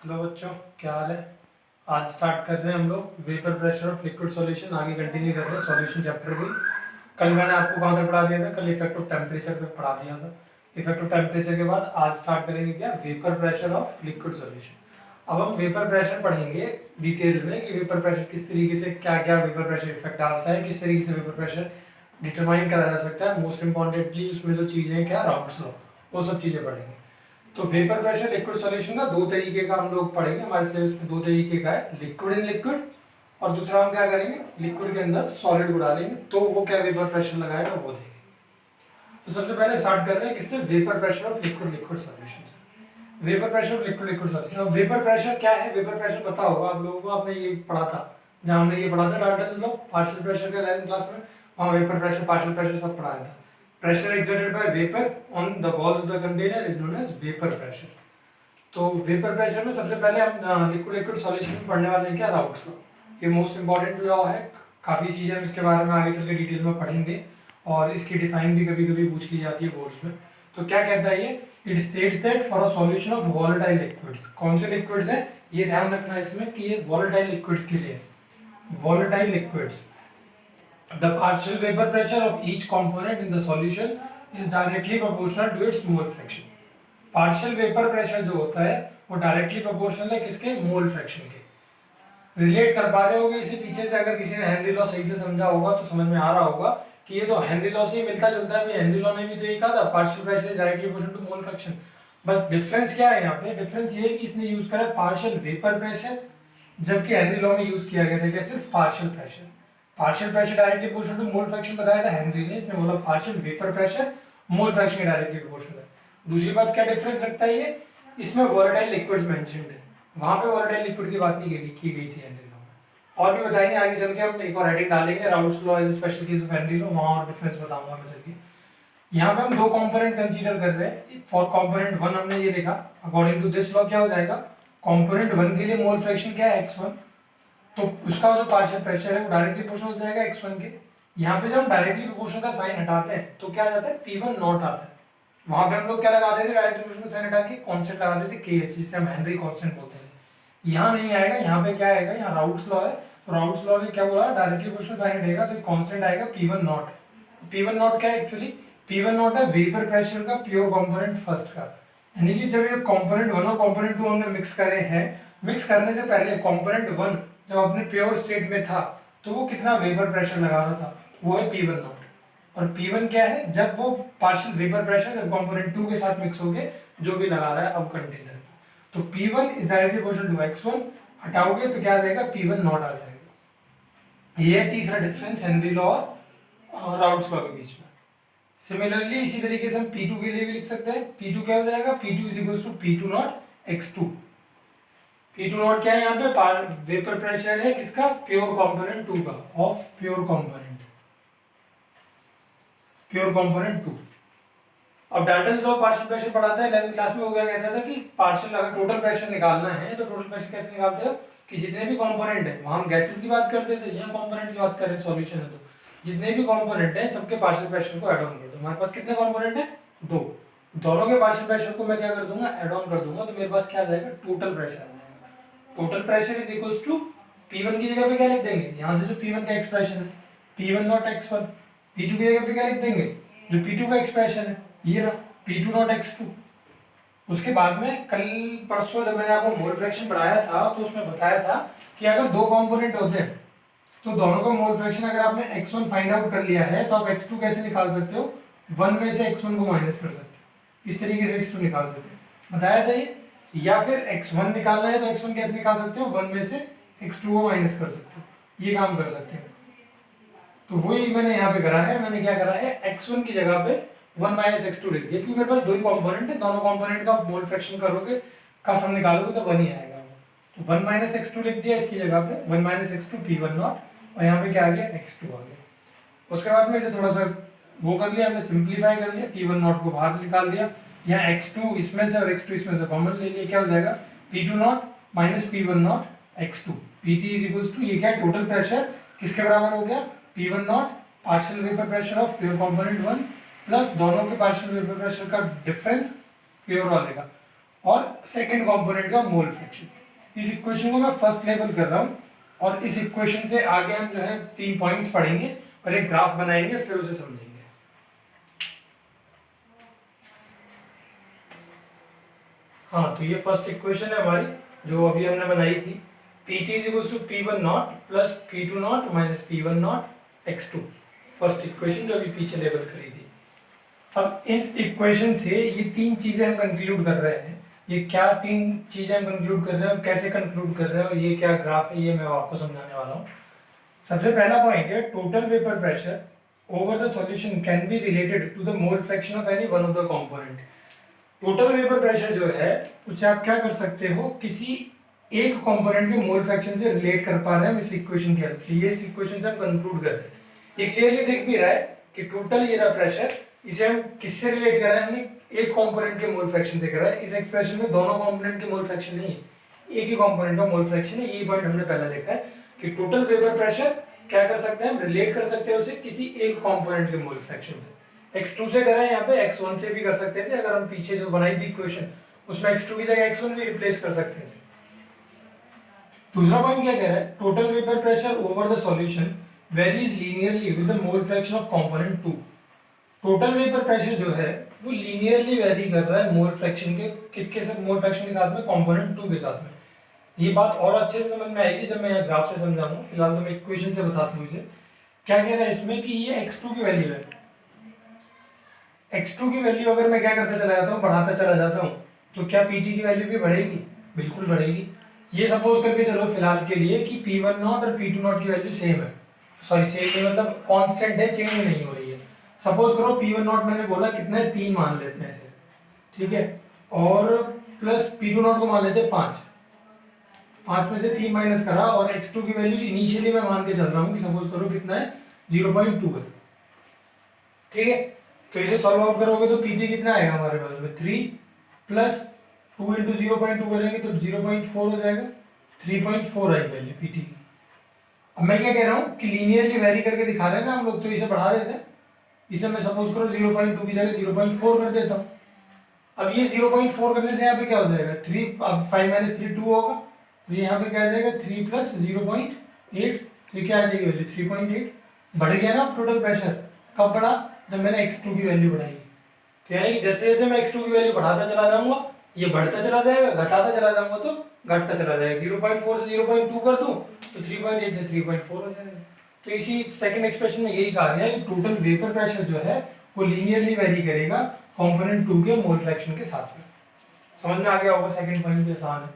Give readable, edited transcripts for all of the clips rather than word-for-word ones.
Hello बच्चों, क्या हाल है। आज स्टार्ट कर रहे हैं हम लोग vapour pressure of liquid solution. आगे कंटिन्यू कर रहे हैं सॉल्यूशन चैप्टर भी। कल मैंने आपको कहाँ तक पढ़ा दिया था, कल इफेक्ट ऑफ टेम्परेचर पे पढ़ा दिया था। इफेक्ट ऑफ टेम्परेचर के बाद आज स्टार्ट करेंगे क्या, vapour pressure of liquid solution. अब हम वेपर प्रेशर पढ़ेंगे डिटेल में कि वेपर प्रेशर किस तरीके से, क्या क्या वेपर प्रेशर इफेक्ट डालता है, किस तरीके से वेपर प्रेशर डिटरमाइन करा जा सकता है। मोस्ट इंपॉर्टेंटली उसमें जो चीज़ें क्या, राउल्ट्स लॉ, वो सब चीज़ें पढ़ेंगे। तो वेपर प्रेशर लिक्विड सॉल्यूशन का दो तरीके का हम लोग पढ़ेंगे। हमारे सिलेबस में दो तरीके का है, लिक्विड इन लिक्विड, और दूसरा हम क्या करेंगे, लिक्विड के अंदर सॉलिड को डालेंगे तो वो क्या वेपर प्रेशर लगाएगा वो देखेंगे। तो सबसे पहले स्टार्ट कर रहे हैं किससे, vapour pressure of liquid liquid solution. Vapour pressure of liquid liquid solution. अब वेपर प्रेशर क्या है, वेपर प्रेशर पता होगा आप लोगों को, आपने ये पढ़ा था जहाँ हमने ये पढ़ा था डाल्टन्स लॉ पार्शियल प्रेशर के 11th क्लास में, वहाँ वेपर प्रेशर पार्शियल प्रेशर सब पढ़ाया था। Pressure exerted by vapour on the walls of the container is known as vapour pressure. तो वेपर प्रेशर में सबसे पहले हम लिक्विड लिक्विड सॉल्यूशन पढ़ने वाले हैं क्या, राउल्ट्स लॉ। ये मोस्ट इंपॉर्टेंट लॉ है, काफ़ी चीज़ें हम इसके बारे में आगे चल के डिटेल में पढ़ेंगे और इसकी डिफाइन भी कभी कभी पूछ ली जाती है बोर्ड्स में। तो क्या कहता है ये, it states that for a solution of volatile liquids, कौन से लिक्विड्स हैं ये ध्यान रखना है इसमें कि ये वॉलेटाइल लिक्विड्स के लिए, volatile liquids, the partial vapour pressure of each component in the solution is directly proportional to its mole fraction. Partial vapour pressure जो होता है वो डायरेक्टली प्रोपोर्शनल है किसके, मोल फ्रैक्शन के। रिलेट कर पा रहे होगे इसे पीछे से, अगर किसी ने हेनरी लॉ सही से समझा होगा तो समझ में आ रहा होगा कि ये तो हेनरी लॉ से ही मिलता जुलता है। हेनरी लॉ ने भी तो ये कहा था, partial pressure is directly proportional to mole fraction. बस डिफरेंस क्या है यहाँ पे, डिफरेंस ये है कि इसने यूज करा पार्शियल वेपर प्रेशर, जबकि हेनरी लॉ में यूज किया गया था क्या, सिर्फ partial pressure. Partial pressure directly proportional to mole fraction बताया था हेनरी ने, इसने बोला partial vapour pressure mole fraction के डायरेक्टली प्रोपोर्शनल है। दूसरी बात क्या डिफरेंस रखता है ये, इसमें वोलेटाइल लिक्विड्स मेंशन्ड है, वहां पे वोलेटाइल लिक्विड की बात नहीं की गई थी हेनरी लॉ में। और भी बताएंगे आगे चल के, हम एक और हेडिंग डालेंगे Raoult's law as special case of Henry law, वहां और डिफरेंस बताऊंगा मैं चल के। यहाँ पे हम दो कंपोनेंट कंसीडर कर रहे हैं। फॉर कंपोनेंट 1 हमने ये देखा, अकॉर्डिंग टू दिस लॉ क्या हो जाएगा, कंपोनेंट 1 के लिए मोल फ्रैक्शन क्या है x1, तो उसका जो पार्शियल प्रेशर है वो डायरेक्टली प्रोपोर्शनल हो जाएगा x1 के। यहाँ पे जब हम डायरेक्टली प्रोपोर्शनल का साइन हटाते हैं तो क्या आ जाता है, P1 नॉट आता है। वहां पे हम लोग क्या लगाते थे, डायरेक्टली प्रोपोर्शनल साइन हटा के कांस्टेंट लगाते थे KH, जिसे हम हेनरी कांस्टेंट बोलते हैं। यहाँ नहीं आएगा, यहाँ पे क्या आएगा, यहाँ राउल्ट्स लॉ है, तो राउल्ट्स लॉ ने क्या बोला, डायरेक्टली प्रोपोर्शनल साइन हटेगा तो कांस्टेंट आएगा P1 नॉट। P1 नॉट क्या है एक्चुअली, P1 नॉट है वेपर प्रेशर का प्योर कंपोनेंट फर्स्ट का। यानी कि जब ये कंपोनेंट 1 और कंपोनेंट 2 हमने मिक्स करे हैं, मिक्स करने से पहले कंपोनेंट 1 जब अपने प्योर स्टेट में था तो वो कितना वेपर प्रेशर लगा रहा था, वो है P1 नॉट। और P1 क्या है, जब वो पार्शियल वेपर प्रेशर जब कंपोनेंट 2 के साथ मिक्स होके जो भी लगा रहा है अब कंटेनर, तो P1 is directly proportional to x1, हटाओगे तो क्या आ जाएगा, P1 नॉट आ जाएगा। ये है तीसरा डिफरेंस हेनरी लॉ और राउल्ट्स लॉ के बीच में। सिमिलरली इसी तरीके से हम P2 के लिए भी लिख सकते हैं। P2 क्या हो जाएगा, P2 is equals to P2 not x2। P2 not क्या है, यहाँ पे वेपर प्रेशर है किसका, प्योर कंपोनेंट 2 का, of pure component, pure component 2। अब डाल्टन्स लॉ पार्शियल प्रेशर पढ़ाता है 11th क्लास में, हो गया कहता था कि पार्शियल अगर टोटल प्रेशर निकालना है तो टोटल प्रेशर कैसे निकालते हो, कि जितने भी कंपोनेंट है, वहां हम गैसेस की बात करते थे, यहाँ कंपोनेंट की बात कर रहे हैं सॉल्यूशन है, तो जितने भी कंपोनेंट हैं सबके पार्शियल प्रेशर को ऐड ऑन कर दो। हमारे पास कितने कंपोनेंट है, दो, दोनों के पार्शियल प्रेशर को मैं क्या कर दूंगा, ऐड ऑन कर दूंगा, तो मेरे पास क्या आ जाएगा, टोटल प्रेशर आ जाएगा। Total pressure is equals to P1 की जगह पे क्या लिख देंगे, यहाँ से जो P1 का एक्सप्रेशन है P1 नॉट x1, P2 की जगह पे क्या लिख देंगे, जो P2 का एक्सप्रेशन है ये रहा P2 नॉट x2। उसके बाद में कल परसों जब मैंने आपको मोल फ्रैक्शन पढ़ाया था तो उसमें बताया था कि अगर दो कंपोनेंट होते हैं तो दोनों का मोल फ्रैक्शन अगर आपने x1 फाइंड आउट कर लिया है तो आप x2 कैसे निकाल सकते हो, 1 में से x1 को माइनस कर सकते हो, इस तरीके से x2 निकाल सकते हो, बताया था ये। या फिर x1 निकालना है तो x1 कैसे निकाल सकते हो, 1 में से x2 को माइनस कर सकते हो, ये काम कर सकते हो। तो वही मैंने यहाँ पे करा है, मैंने क्या करा है, x1 की जगह पे 1 माइनस x2 लिख दिया, क्योंकि मेरे पास दो ही कंपोनेंट है, दोनों कंपोनेंट का मोल फ्रैक्शन करोगे का सम निकालोगे तो 1 ही आएगा। तो 1 माइनस x2 लिख दिया इसकी जगह पे, 1 माइनस x2 P1 नॉट, और यहाँ पे क्या आ गया, x2 आ गया। उसके बाद में इसे थोड़ा सा वो कर लिया हमने, सिंप्लीफाई कर लिया, P1 नॉट को बाहर निकाल दिया, यहाँ x2 इसमें से और x2 इसमें से कॉमन ले लिया, क्या हो जाएगा, P2 not minus P1 not x2, P3 is equals to, ये क्या है, टोटल प्रेशर किसके बराबर हो गया, P1 not partial vapour pressure of pure component 1 plus दोनों के पार्शियल वेपर प्रेशर का डिफरेंस प्योर वाले का, और सेकंड कंपोनेंट का मोल फ्रैक्शन। इस इक्वेशन को मैं फर्स्ट लेवल कर रहा हूँ और इस इक्वेशन से आगे हम जो है 3 पॉइंट्स पढ़ेंगे और एक ग्राफ बनाएंगे, फिर उसे समझेंगे। हाँ, तो ये फर्स्ट इक्वेशन है हमारी जो अभी हमने बनाई थी। Pt is equal to P1 not plus P2 not minus P1 not x2, first equation जो अभी पीछे लेवल करी थी। अब इस इक्वेशन से ये 3 चीजें हम कंक्लूड कर रहे हैं। ये क्या 3 चीजें हम कंक्लूड कर रहे हैं और कैसे कंक्लूड कर रहे हैं और ये क्या ग्राफ है, ये मैं आपको समझाने वाला हूँ। सबसे पहला पॉइंट है, total vapour pressure over the solution can be related to the mole fraction of any one of the component. Total vapour pressure जो है उसे आप क्या कर सकते हो, किसी एक कंपोनेंट के मोल फ्रैक्शन से रिलेट कर पा रहे हैं इस इक्वेशन की हेल्प से। ये इस इक्वेशन से हम कंक्लूड कर रहे हैं। ये क्लियरली दिख भी रहा है कि टोटल ये रहा प्रेशर, इसे हम किससे रिलेट कर रहे हैं, हमने एक कंपोनेंट के मोल फ्रैक्शन से कर रहा है। इस एक्सप्रेशन में दोनों कंपोनेंट के मोल फ्रैक्शन नहीं है, एक ही कंपोनेंट का मोल फ्रैक्शन है। ये पॉइंट हमने पहले देखा है कि टोटल वेपर प्रेशर क्या कर सकते हैं, हम रिलेट कर सकते हैं उसे किसी एक कंपोनेंट के मोल फ्रैक्शन से। x2 से करें, यहाँ पे x1 से भी कर सकते थे। अगर हम पीछे जो बनाई थी इक्वेशन उसमें x2 की जगह x1 भी रिप्लेस कर सकते थे। दूसरा पॉइंट क्या कह रहा है, total vapour pressure over the solution varies linearly with the mole fraction of component 2। Total vapour pressure जो है वो लीनियरली वेरी कर रहा है मोल फ्रैक्शन के किसके साथ, मोल फ्रैक्शन के साथ में, कंपोनेंट 2 के साथ में। ये बात और अच्छे से समझ में आएगी जब मैं यहाँ ग्राफ से समझाऊंगा। फिलहाल तो मैं इक्वेशन से बताता हूँ इसे। क्या कह रहा है इसमें कि ये x2 की वैल्यू है। x2 की वैल्यू अगर मैं क्या करता चला जाता हूँ, बढ़ाता चला जाता हूँ, तो क्या pt की वैल्यू भी बढ़ेगी? बिल्कुल बढ़ेगी। ये सपोज करके चलो फिलहाल के लिए कि p1 नॉट और p2 नॉट की वैल्यू सेम है, सॉरी सेम नहीं मतलब कांस्टेंट है, चेंज नहीं हो रही है। सपोज करो p1 नॉट मैंने बोला कितना है, 3 मान लेते हैं इसे, ठीक है, और प्लस p2 नॉट को मान लेते हैं 5। 5 में से 3 माइनस करा और x2 की वैल्यू इनिशियली मैं मान के चल रहा हूँ कि सपोज करो कितना है, 0.2 है, ठीक है। तो इसे सॉल्व आउट करोगे तो pt कितना आएगा हमारे पास में, 3 प्लस 2 इंटू 0.2 करेंगे तो 0.4 हो जाएगा, 3.4 आई वैल्यू pt की। अब मैं क्या कह रहा हूँ कि लीनियरली वेरी करके दिखा रहे हैं ना हम लोग, तो इसे बढ़ा देते हैं। इसे मैं सपोज करो 0.2 की जगह 0.4 कर देता हूँ। अब ये 0.4 करने से यहाँ पे क्या हो जाएगा, 3, अब 5 माइनस 3 2 होगा, तो यहाँ पे क्या आ जाएगा 3 प्लस 0.8, तो क्या आ जाएगी वैल्यू 3.8। बढ़ गया ना टोटल प्रेशर। कब बढ़ा, जब मैंने x2 की वैल्यू बढ़ाई। तो यानी कि जैसे जैसे मैं x2 की वैल्यू बढ़ाता चला जाऊंगा ये बढ़ता चला जाएगा, घटाता चला जाऊंगा तो घटता चला जाएगा। 0.4 से 0.2 कर दूं तो 3.8 से 3.4 हो जाएगा। तो इसी सेकंड एक्सप्रेशन में यही कहा गया कि टोटल वेपर प्रेशर जो है वो लीनियरली वेरी करेगा कंपोनेंट 2 के मोल फ्रैक्शन के साथ में। समझ में आ गया होगा, सेकंड पॉइंट भी आसान है।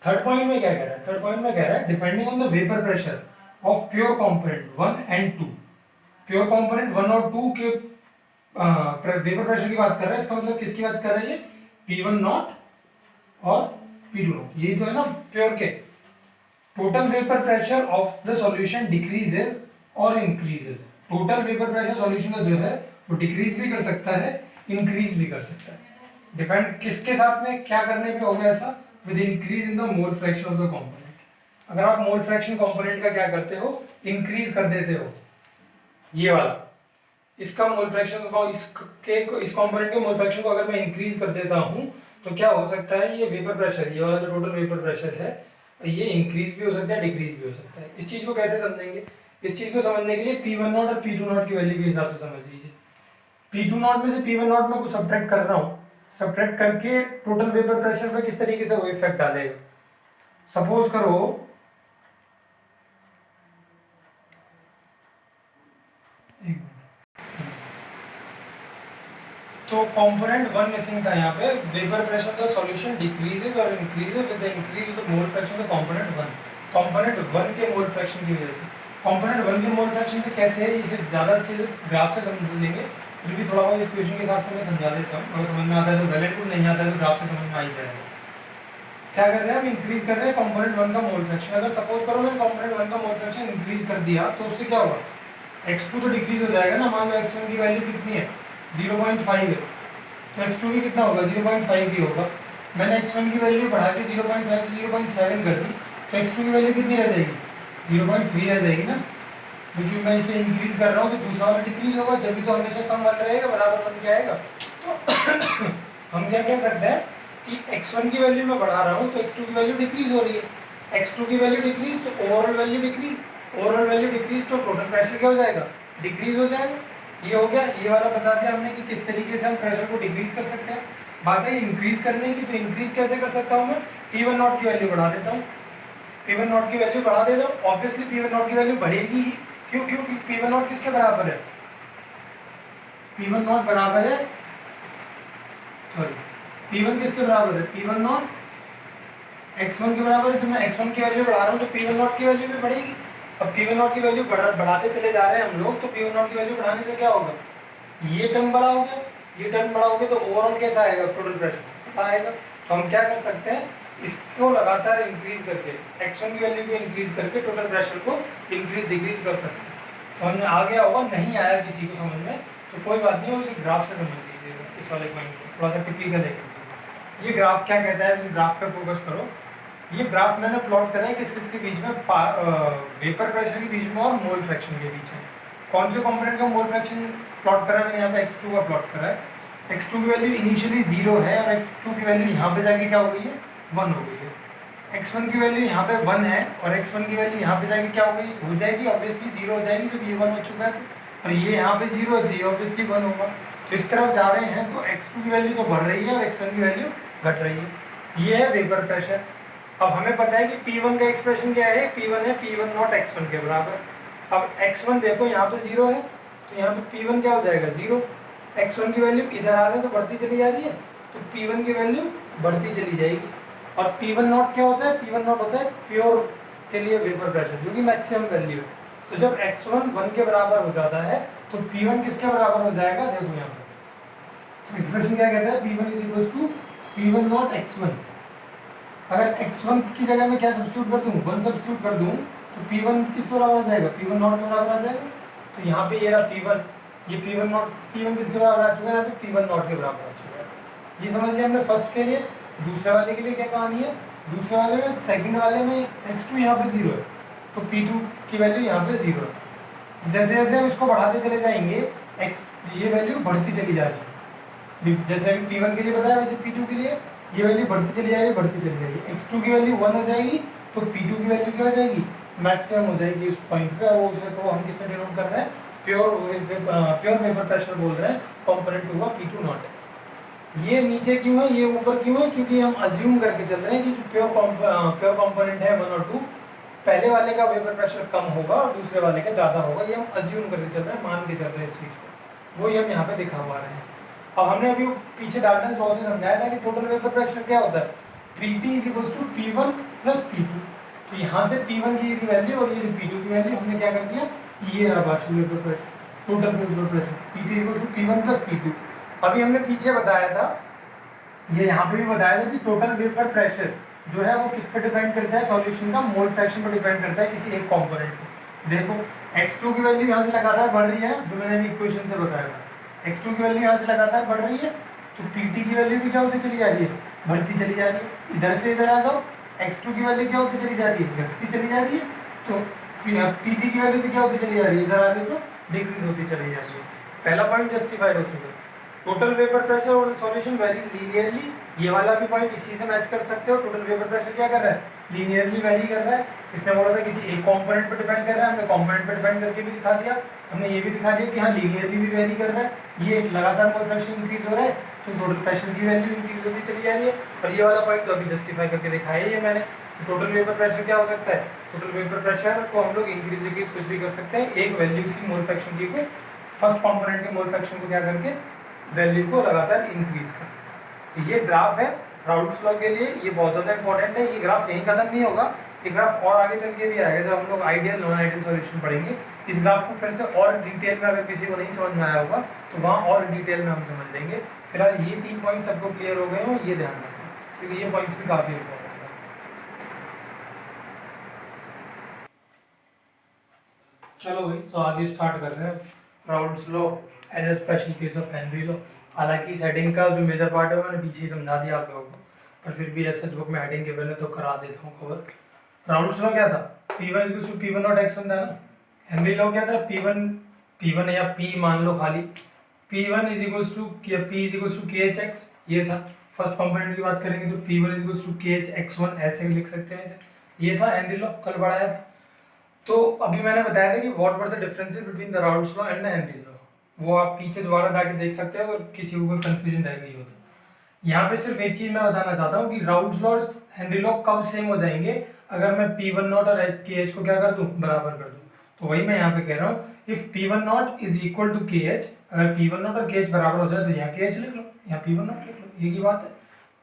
थर्ड पॉइंट में क्या कह रहा है, थर्ड पॉइंट में कह रहा है depending on the vapour pressure of pure component 1 and 2। Pure component 1 और 2 के वेपर प्रेशर की बात कर रहा है। इसका मतलब किसकी बात कर रही है, P1 नॉट और P2 नॉट, यही तो है ना प्योर के। Total vapour pressure of the solution decreases और increases. Total vapour pressure solution का जो है वो डिक्रीज भी कर सकता है, इंक्रीज भी कर सकता है। डिपेंड किसके साथ में, क्या करने पे होगा ऐसा, with increase in the mole fraction of the component. अगर आप मोल फ्रैक्शन कंपोनेंट का क्या करते हो, इंक्रीज कर देते हो, ये वाला इसका मोल फ्रैक्शन को, इस कंपोनेंट के मोल फ्रैक्शन को अगर मैं इंक्रीज कर देता हूं तो क्या हो सकता है, ये वेपर प्रेशर, ये वाला जो टोटल वेपर प्रेशर है ये इंक्रीज भी हो सकता है, डिक्रीज भी हो सकता है। इस चीज को कैसे समझेंगे, इस चीज को समझने के लिए P1 नॉट और P2 नॉट की वैल्यू के हिसाब से समझ लीजिए। P2 नॉट में से P1 नॉट में कुछ सब्ट्रैक्ट कर रहा हूँ, सब्ट्रैक्ट करके टोटल वेपर प्रेशर पे किस तरीके से वो इफेक्ट डालेगा। सपोज करो तो कंपोनेंट 1 मिसिंग था यहाँ पे, vapour pressure the solution decreases और increases with the increase of the mole fraction of component 1। Component 1 के मोल फ्रैक्शन की वजह से, कंपोनेंट 1 के मोल फ्रैक्शन से कैसे है, इसे ज़्यादा अच्छे से ग्राफ से समझ लेंगे, फिर भी थोड़ा बहुत इक्वेशन के हिसाब से मैं समझा देता हूँ। अगर समझ में आता है तो वेल एंड गुड, नहीं आता है तो ग्राफ से समझ में आ ही जाएगा। क्या कर रहे हैं, हम इंक्रीज कर रहे हैं कंपोनेंट 1 का मोल फ्रैक्शन। अगर सपोज करो मैंने कंपोनेंट 1 का मोल फ्रैक्शन इंक्रीज कर दिया तो उससे क्या होगा, x2 तो डिक्रीज हो जाएगा ना। मान लो x1 की वैल्यू कितनी है, 0.5 है, तो x2 की कितना होगा, 0.5 ही होगा। मैंने x1 की वैल्यू बढ़ा के 0.5 से 0.7 कर दी तो x2 की वैल्यू कितनी रह जाएगी, 0.3 रह जाएगी ना, क्योंकि मैं इसे इंक्रीज कर रहा हूँ तो दूसरा वाला डिक्रीज होगा, जब भी तो हमेशा सम 1 रहेगा, बराबर बन के आएगा। तो हम क्या कह सकते हैं कि x1 की वैल्यू मैं बढ़ा रहा हूँ तो x2 की वैल्यू डिक्रीज हो रही है। x2 की वैल्यू डिक्रीज तो overall value decrease, overall value decrease तो टोटल प्रेशर क्या हो जाएगा, डिक्रीज हो जाएगा। ये हो गया, ये वाला बता दिया हमने कि किस तरीके से हम प्रेशर को डिक्रीज कर सकते हैं। बात है इंक्रीज करने की, तो इंक्रीज कैसे कर सकता हूँ मैं, P1 नॉट की वैल्यू बढ़ा देता हूँ, P1 नॉट की वैल्यू बढ़ा देता हूँ। ऑब्वियसली P1 नॉट की वैल्यू बढ़ेगी ही, क्यों, क्योंकि P1 नॉट किसके बराबर है, P1 नॉट बराबर है, सॉरी P1 किसके बराबर है, P1 नॉट x1 के बराबर है। तो मैं x1 की वैल्यू बढ़ा रहा हूँ तो P1 नॉट की वैल्यू भी बढ़ेगी। अब P1 नॉट की वैल्यू बढ़ाते चले जा रहे हैं हम लोग, तो P1 नॉट की वैल्यू बढ़ाने से क्या होगा, ये टर्म बड़ा हो गया, ये टर्म बड़ा हो गया, तो ओवरऑल कैसा आएगा, टोटल प्रेशर पता आएगा। तो हम क्या कर सकते हैं, इसको लगातार इंक्रीज करके, x1 की वैल्यू को इंक्रीज करके टोटल प्रेशर को इंक्रीज डिक्रीज कर सकते हैं। समझ में आ गया होगा, नहीं आया किसी को समझ में तो कोई बात नहीं, उसी ग्राफ से समझ लीजिएगा इस वाले पॉइंट को, थोड़ा सा टिपिकल है। ये ग्राफ क्या कहता है, इस ग्राफ पे फोकस करो। ये ग्राफ मैंने प्लॉट करा है किस किस के बीच में, वेपर प्रेशर के बीच में और मोल फ्रैक्शन के बीच में। कौन से कंपोनेंट का मोल फ्रैक्शन प्लॉट करा है मैंने, यहाँ पे x2 का प्लॉट करा है। x2 की वैल्यू इनिशियली 0 है और x2 की वैल्यू यहाँ पे जाके क्या हो गई है, 1 हो गई है। x1 की वैल्यू यहाँ पे 1 है और x1 की वैल्यू यहाँ पे जाके क्या हो गई, हो जाएगी ऑब्वियसली 0 हो जाएगी, जब ये 1 हो चुका है और ये यहाँ पे 0 है तो ये ऑब्वियसली 1 होगा। तो इस तरफ जा रहे हैं तो x2 की वैल्यू तो बढ़ रही है और x1 की वैल्यू घट रही है। ये है वेपर प्रेशर। अब हमें पता है कि P1 का एक्सप्रेशन क्या है, P1 है P1 नॉट x1 के बराबर। अब x1 देखो यहाँ पे 0 है तो यहाँ पे P1 क्या हो जाएगा 0, x1 की वैल्यू इधर आ रहे हैं तो बढ़ती चली जा रही है, तो P1 की वैल्यू बढ़ती चली जाएगी। और P1 नॉट क्या होता है, P1 नॉट होता है प्योर, चलिए वेपर प्रेशर, जो कि मैक्सिमम वैल्यू है। तो जब x1 1 के बराबर हो जाता है तो P1 किसके बराबर हो जाएगा, देखो यहाँ पे एक्सप्रेशन क्या कहता है, P1 is equal to P1 not x1। अगर x1 की जगह में क्या सब्स्टिट्यूट कर दूं, 1 सब्स्टिट्यूट कर दूं तो P1 किसके बराबर आ जाएगा, P1 नॉट के बराबर आ जाएगा। तो यहाँ पे ये रहा P1, ये P1 नॉट, P1 किसके बराबर आ चुका है, यहाँ पे P1 नॉट के बराबर आ चुका है। ये समझ लिया हमने फर्स्ट के लिए। दूसरे वाले के लिए क्या कहानी है, दूसरे वाले में, सेकंड वाले में x2 यहाँ पे 0 है तो P2 की वैल्यू यहाँ पे 0 है। जैसे जैसे हम इसको बढ़ाते चले जाएंगे ये वैल्यू बढ़ती चली जा रही है। जैसे अभी P1 के लिए बताया वैसे P2 के लिए ये वैल्यू बढ़ती चली जाएगी, बढ़ती चली जाएगी। x2 की वैल्यू 1 हो जाएगी तो P2 की वैल्यू क्या हो जाएगी, मैक्सिमम हो जाएगी उस पॉइंट पे। वो उसे तो हम किससे डिनोट कर रहे हैं, प्योर वेपर प्रेशर बोल रहे हैं, कंपोनेंट हुआ P2 नॉट। ये नीचे क्यों है, ये ऊपर क्यों है, क्योंकि हम अज्यूम करके चल रहे हैं कि जो प्योर कंपोनेंट है 1 और 2, पहले वाले का वेपर प्रेशर कम होगा और दूसरे वाले का ज़्यादा होगा। ये हम अज्यूम करके चल रहे हैं, मान के चल रहे हैं इस चीज़ को, वही हम यहाँ पे दिखा पा रहे हैं। अब हमने अभी पीछे डाल्टन्स लॉ से समझाया था कि टोटल वेपर प्रेशर क्या होता है, P2 is equal to P1 plus P2। तो यहाँ से P1 की वैल्यू और ये P2 की वैल्यू हमने क्या कर दिया, ये रहा partial vapour pressure, total vapour pressure P2 is equal to P1 plus P2। अभी हमने पीछे बताया था, ये यहाँ पे भी बताया था कि टोटल वेपर प्रेशर जो है वो किस पे डिपेंड करता है, सॉल्यूशन का मोल फ्रैक्शन पर डिपेंड करता है किसी एक कंपोनेंट पे। देखो x2 की वैल्यू यहाँ से लगातार बढ़ रही है, जो मैंने अभी इक्वेशन से बताया था, x2 की वैल्यू यहाँ से लगातार बढ़ रही है तो Pt की वैल्यू भी क्या होती चली जा रही है, बढ़ती चली जा रही है। इधर से इधर आ जाओ, x2 की वैल्यू क्या होती चली जा रही है, घटती चली जा रही है, तो Pt की वैल्यू भी क्या होती चली जा रही है, इधर आ गई तो डिक्रीज होती चली जा रही है। पहला पॉइंट जस्टिफाइड हो चुका है। टोटल वेपर प्रेशर और सॉल्यूशन वेरीज लीनियरली, ये वाला भी पॉइंट इसी से मैच कर सकते हो। टोटल वेपर प्रेशर क्या कर रहा है, लीनियरली वेरी कर रहा है। इसने बोला था किसी एक कंपोनेंट पर डिपेंड कर रहा है, हमने कंपोनेंट पर डिपेंड करके भी दिखा दिया। हमने ये भी दिखा दिया कि हाँ लीनियरली भी वेरी कर रहा है, ये लगातार मोल फ्रैक्शन इंक्रीज हो रहा है तो टोटल प्रेशर की वैल्यू इंक्रीज होती चली जा रही है। और ये वाला पॉइंट तो अभी जस्टिफाई करके दिखाया ही है मैंने। टोटल वेपर प्रेशर क्या हो सकता है, टोटल वेपर प्रेशर को हम लोग इंक्रीज डिक्रीज कुछ भी कर सकते हैं एक वैल्यू की मोल फ्रैक्शन की को, फर्स्ट कंपोनेंट के मोल फ्रैक्शन को क्या करके वैल्यू को लगातार इंक्रीज कर। तो ये ग्राफ है राउल्ट्स लॉ के लिए, ये बहुत ज़्यादा इंपॉर्टेंट है। ये ग्राफ यहीं खत्म नहीं होगा, ये ग्राफ और आगे चल के भी आएगा जब हम लोग आइडियल नॉन आइडियल सॉल्यूशन पढ़ेंगे। इस ग्राफ को फिर से और डिटेल में अगर किसी को नहीं समझ में आया होगा तो वहाँ और डिटेल में हम समझ लेंगे। फिलहाल ये 3 पॉइंट सबको क्लियर हो गए हो, ये ध्यान रखना क्योंकि ये पॉइंट्स भी काफ़ी इंपॉर्टेंट है। चलो भाई, तो आगे स्टार्ट कर रहे हैं Raoult's law as a special case of Henry law. हालांकि इस हेडिंग का जो मेजर पार्ट है वो मैंने पीछे ही समझा दिया आप लोगों को, पर फिर भी एस बुक में हेडिंग के पहले तो करा देता हूँ कवर। राउल्ट्स लॉ क्या था, P1 equal to P1 not x1 था ना। हेनरी लॉ क्या था, P1 या P मान लो खाली, P1 is equal to P is equal to KHX, ये था। फर्स्ट कंपोनेंट की बात करेंगे तो P1 is equal to KHX1 ऐसे लिख सकते हैं इसे, ये था हेनरी लॉ, कल पढ़ाया था। तो अभी मैंने बताया था कि what were the differences between the Raoult's law and the Henry law, वो आप पीछे दोबारा जाके देख सकते हो अगर किसी को कोई कंफ्यूजन रह गई हो तो। यहाँ पे सिर्फ एक चीज मैं बताना चाहता हूँ कि राउल्स लॉ और हेनरी लॉ कब सेम हो जाएंगे, अगर मैं P1 नॉट और KH को क्या कर दूं, बराबर कर दूं। तो वही मैं यहाँ पे कह रहा हूँ, if P1 not is equal to KH, अगर P1 नॉट और KH बराबर हो जाए तो यहाँ KH लिख लो, यहाँ P1 नॉट लिख लो, ये की बात है।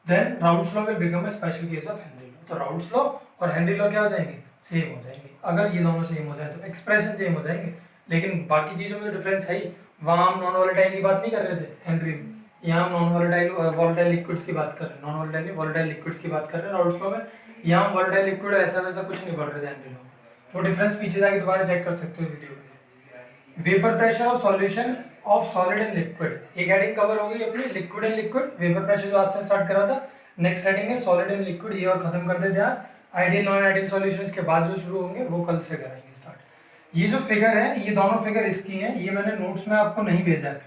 Then Raoult's law will become a special case of Henry law. तो राउल्स लॉ और हेनरी लॉ क्या हो जाएंगे, सेम हो जाएंगे। अगर ये दोनों सेम हो जाए तो एक्सप्रेशन सेम हो जाएंगे, लेकिन बाकी चीजों में तो डिफरेंस है ही। वहाँ हम नॉन वोलेटाइल की बात नहीं कर रहे थे हेनरी में, यहाँ हम नॉन वोलेटाइल वोलेटाइल लिक्विड्स की बात कर रहे हैं, नॉन वोलेटाइल वोलेटाइल लिक्विड्स की बात कर रहे हैं राउल्स लॉ में। यहाँ हम वोलेटाइल लिक्विड ऐसा वैसा कुछ नहीं पढ़ रहे थे हेनरी लॉ में। वो डिफरेंस पीछे जाके दोबारा चेक कर सकते हो वीडियो में। Vapour pressure of solution of solid and liquid, एक हेडिंग कवर हो गई अपनी, liquid and liquid. Vapour pressure जो आज से स्टार्ट करा था, नेक्स्ट हेडिंग है सॉलिड एंड लिक्विड, ये और खत्म कर देते हैं आज। आइडियल नॉन आइडियल सॉल्यूशंस के बाद जो शुरू होंगे वो कल से कराएंगे स्टार्ट। ये जो फिगर है, ये दोनों फिगर इसकी हैं, ये मैंने नोट्स में आपको नहीं भेजा है।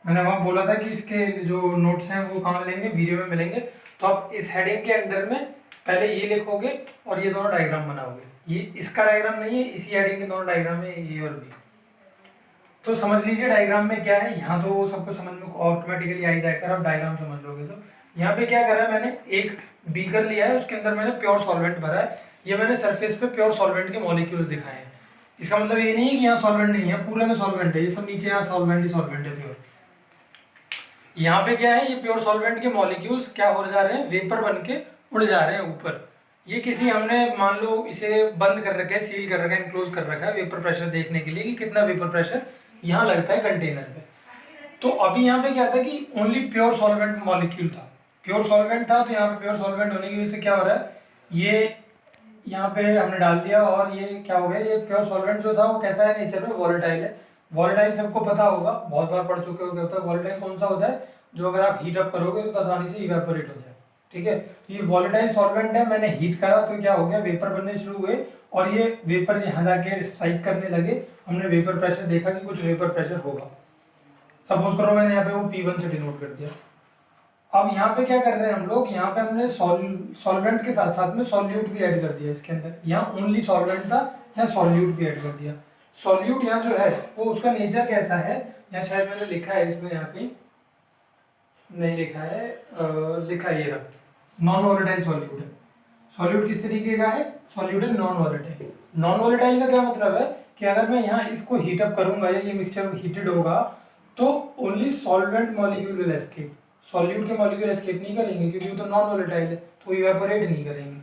मैंने वहाँ बोला था कि इसके जो नोट्स हैं वो कहाँ मिलेंगे, वीडियो में मिलेंगे। तो आप इस हेडिंग के अंदर में पहले ये लिखोगे और ये दोनों डायग्राम बनाओगे। ये इसका डायग्राम नहीं है, इसी हेडिंग के दोनों डायग्राम है, ए और बी। तो समझ लीजिए डायग्राम में क्या है, यहाँ तो वो सबको समझ में ऑटोमेटिकली आ ही जाएगा, आप डायग्राम समझ लोगे तो। यहाँ पे क्या करा है मैंने, एक बीकर लिया है, उसके अंदर मैंने प्योर सॉल्वेंट भरा है। ये मैंने सरफेस पे प्योर सॉल्वेंट के मॉलिक्यूल्स दिखाए हैं। इसका मतलब ये नहीं है कि यहाँ सॉल्वेंट नहीं है, पूरे में सॉल्वेंट है, ये सब नीचे यहाँ सॉल्वेंट ही सॉल्वेंट है प्योर। यहाँ पे क्या है, ये प्योर सॉल्वेंट के मॉलिक्यूल्स क्या हो जा रहे हैं, वेपर बन के उड़ जा रहे हैं ऊपर। ये किसी हमने मान लो इसे बंद कर रखा है, सील कर रखा है, इनक्लोज कर रखा है वेपर प्रेशर देखने के लिए कि कितना वेपर प्रेशर यहाँ लगता है कंटेनर पे। तो अभी यहाँ पे क्या था कि ओनली प्योर सॉल्वेंट मॉलिक्यूल था, प्योर सॉल्वेंट था। तो यहाँ पे प्योर सॉल्वेंट होने की वजह से क्या हो रहा है, ये यहाँ पे हमने डाल दिया और ये क्या हो गया, ये प्योर सॉल्वेंट जो था वो कैसा है नेचर में, वॉलेटाइल है। वॉलेटाइल सबको पता होगा, बहुत बार पढ़ चुके होंगे। होता है वॉलेटाइल कौन सा होता है, जो अगर आप हीट अप करोगे तो आसानी से इवेपोरेट हो जाए, ठीक है। तो ये वॉलेटाइल सॉल्वेंट है, मैंने हीट करा तो क्या हो गया, वेपर बनने शुरू हुए और ये वेपर यहाँ जाके स्ट्राइक करने लगे। हमने वेपर प्रेशर देखा कि कुछ वेपर प्रेशर होगा। सपोज करो मैंने यहाँ पे वो P1 से डिनोट कर दिया। अब यहाँ पे क्या कर रहे हैं हम लोग, यहाँ पे हमने सॉल्वेंट के साथ साथ में सॉल्यूट भी ऐड कर दिया इसके अंदर। यहाँ ओनली सॉल्वेंट था, यहाँ सॉल्यूट भी ऐड कर दिया। सॉल्यूट यहाँ जो है वो उसका नेचर कैसा है, यहाँ शायद मैंने लिखा है, इसमें यहाँ कहीं नहीं लिखा है, लिखा है ये रहा, नॉन वोलेटाइल सॉल्यूट है। सॉल्यूट किस तरीके का है, सॉल्यूट है नॉन वोलेटाइल। नॉन वोलेटाइल का क्या मतलब है कि अगर मैं यहाँ इसको हीटअप करूंगा या ये मिक्सचर हीटेड होगा तो only solvent molecule will escape, solute के मॉलिक्यूल एस्केप नहीं करेंगे क्योंकि वो तो नॉन वोलेटाइल है, तो इवेपोरेट नहीं करेंगे।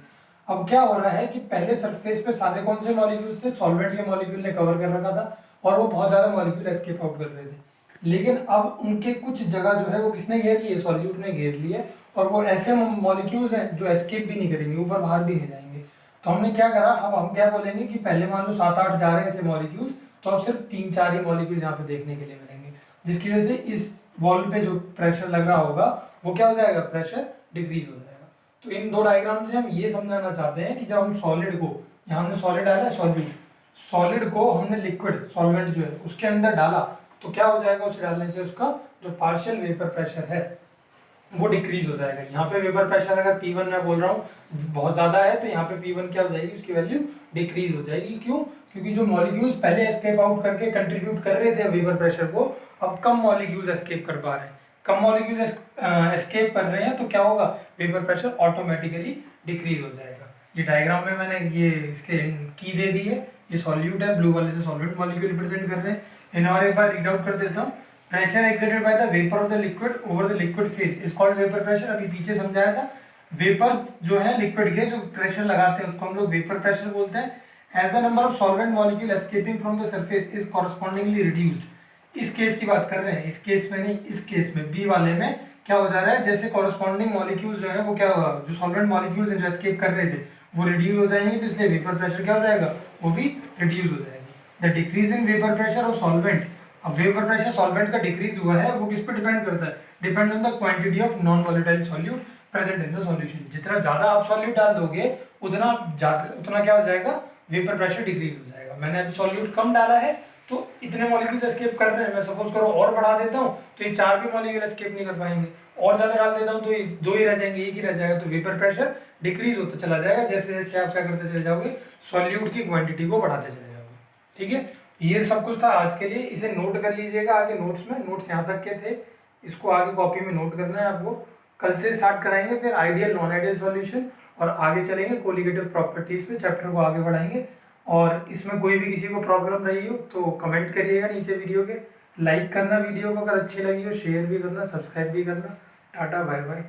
अब क्या हो रहा है कि पहले सरफेस पे सारे कौन से मॉलिक्यूल से, सॉल्वेंट के मॉलिक्यूल ने कवर कर रखा था और वो बहुत ज्यादा मॉलिक्यूल एस्केप आउट कर रहे थे। लेकिन अब उनके कुछ जगह जो है वो किसने घेर ली है, सॉल्यूट ने घेर ली है। और वो ऐसे मॉलिक्यूल्स हैं जो एस्केप भी नहीं करेंगे, ऊपर बाहर भी नहीं जाएंगे। तो हमने क्या करा, अब हम क्या बोलेंगे कि पहले मान लो 7-8 जा रहे थे मॉलिक्यूल्स, तो अब सिर्फ 3-4 ही मॉलिक्यूल्स यहाँ पे देखने के लिए मिलेंगे, जिसकी वजह से इस वॉल पे जो प्रेशर लग रहा होगा वो क्या हो जाएगा, प्रेशर डिक्रीज हो जाएगा। तो इन दो डायग्राम से हम ये समझाना चाहते हैं कि जब हम सॉलिड को, यहाँ हमने सॉलिड डाला है सॉल्यूट, सॉलिड को हमने लिक्विड सॉल्वेंट जो है उसके अंदर डाला तो क्या हो जाएगा, उसे डालने से उसका जो पार्शियल वेपर प्रेशर है वो डिक्रीज हो जाएगा। यहाँ पे वेपर प्रेशर अगर P1 मैं बोल रहा हूँ बहुत ज़्यादा है तो यहाँ पे P1 क्या हो जाएगी, उसकी वैल्यू डिक्रीज हो जाएगी। क्यों, क्योंकि जो मॉलिक्यूल्स पहले एस्केप आउट करके कंट्रीब्यूट कर रहे थे वेपर प्रेशर को, अब कम मॉलिक्यूल्स एस्केप कर पा रहे हैं, कम मॉलिक्यूल्स एस्केप कर रहे हैं तो क्या होगा, वेपर प्रेशर ऑटोमेटिकली डिक्रीज हो जाएगा। ये डायग्राम में मैंने ये इसके की दे दी है, ये सॉल्यूट है, ब्लू वाले से सॉल्वेंट मॉलिक्यूल रिप्रेजेंट कर रहे हैं। इन्हें और एक बार रीड आउट कर देता हूँ। Pressure exerted by the vapour of the liquid over the liquid phase is called vapour pressure. अभी पीछे समझाया था, वेपर्स जो है लिक्विड के जो प्रेशर लगाते हैं उसको हम लोग वेपर प्रेशर बोलते हैं। As the number of solvent molecule escaping from the surface is correspondingly reduced. इस केस की बात कर रहे हैं, इस केस में नहीं, इस केस में बी वाले में क्या हो जा रहा है, जैसे कॉरस्पॉन्डिंग मॉलिक्यूल जो है वो क्या होगा, जो सॉल्वेंट मॉलिक्यूल्स हैं जो एस्केप कर रहे थे वो रिड्यूस हो जाएंगे, तो इसलिए वेपर प्रेशर क्या हो जाएगा, वो भी रिड्यूस हो जाएगी। The decrease in vapour pressure of solvent, अब वेपर प्रेशर सॉल्वेंट का डिक्रीज हुआ है वो किस पे डिपेंड करता है, depend on the quantity of non volatile solute present in the solution. जितना ज्यादा आप सॉल्यूट डाल दोगे उतना क्या हो जाएगा, वेपर प्रेशर डिक्रीज हो जाएगा। मैंने अभी सॉल्यूट कम डाला है तो इतने मॉलिक्यूल एस्केप कर रहे हैं, मैं सपोज करो और बढ़ा देता हूँ तो ये 4 भी मॉलिक्यूल एस्केप नहीं कर पाएंगे, और ज़्यादा डाल देता हूँ तो ये 2 ही रह जाएंगे, 1 ही रह जाएगा। तो वेपर प्रेशर डिक्रीज होता चला जाएगा जैसे जैसे आप क्या करते चले जाओगे, सॉल्यूट की क्वांटिटी को बढ़ाते चले जाओगे। ठीक है, ये सब कुछ था आज के लिए, इसे नोट कर लीजिएगा आगे नोट्स में। नोट्स यहाँ तक के थे, इसको आगे कॉपी में नोट करना है आपको। कल से स्टार्ट कराएंगे फिर आइडियल नॉन आइडियल सॉल्यूशन, और आगे चलेंगे कोलिगेटिव प्रॉपर्टीज पे, चैप्टर को आगे बढ़ाएंगे। और इसमें कोई भी किसी को प्रॉब्लम रही हो तो कमेंट करिएगा नीचे वीडियो के, लाइक करना वीडियो को अगर अच्छी लगी हो, शेयर भी करना, सब्सक्राइब भी करना। Tata bye bye.